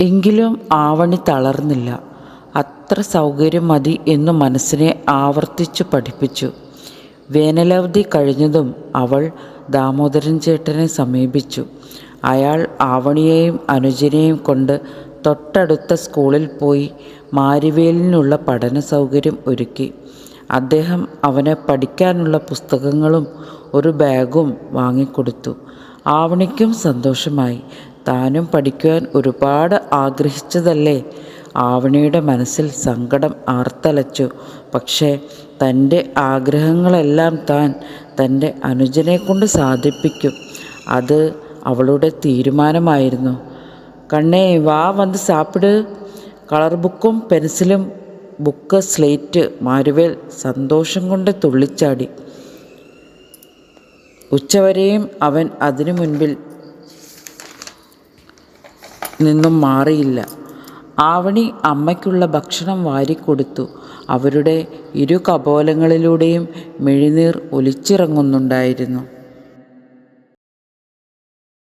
എങ്കിലും ആവണി തളർന്നില്ല. അത്ര സൗകര്യം മതി എന്നു മനസ്സിനെ ആവർത്തിച്ചു പഠിപ്പിച്ചു. വേനലവധി കഴിഞ്ഞതും അവൾ ദാമോദരൻ ചേട്ടനെ സമീപിച്ചു. അയാൾ ആവണിയെയും അനുജനെയും കൊണ്ട് തൊട്ടടുത്ത സ്കൂളിൽ പോയി മാരിവേലിനുള്ള പഠന സൗകര്യം ഒരുക്കി. അദ്ദേഹം അവന് പഠിക്കാനുള്ള പുസ്തകങ്ങളും ഒരു ബാഗും വാങ്ങിക്കൊടുത്തു. ആവണിക്കും സന്തോഷമായി. താനും പഠിക്കുവാൻ ഒരുപാട് ആഗ്രഹിച്ചതല്ലേ. ആവണിയുടെ മനസ്സിൽ സങ്കടം ആർത്തലച്ചു. പക്ഷേ തൻ്റെ ആഗ്രഹങ്ങളെല്ലാം താൻ തൻ്റെ അനുജനെ കൊണ്ട് സാധിപ്പിക്കും. അത് അവളുടെ തീരുമാനമായിരുന്നു. കണ്ണേ വാ വന്ന് സാപ്പിട്. കളർ ബുക്കും പെൻസിലും ബുക്ക് സ്ലേറ്റ്. മാരുവേൽ സന്തോഷം കൊണ്ട് തുള്ളിച്ചാടി. ഉച്ചവരെയും അവൻ അതിനു മുൻപിൽ നിന്നും മാറിയില്ല. ആവണി അമ്മയ്ക്കുള്ള ഭക്ഷണം വാരിക്കൊടുത്തു. അവരുടെ ഇരു കപോലങ്ങളിലൂടെയും മിഴിനീർ ഒലിച്ചിറങ്ങുന്നുണ്ടായിരുന്നു.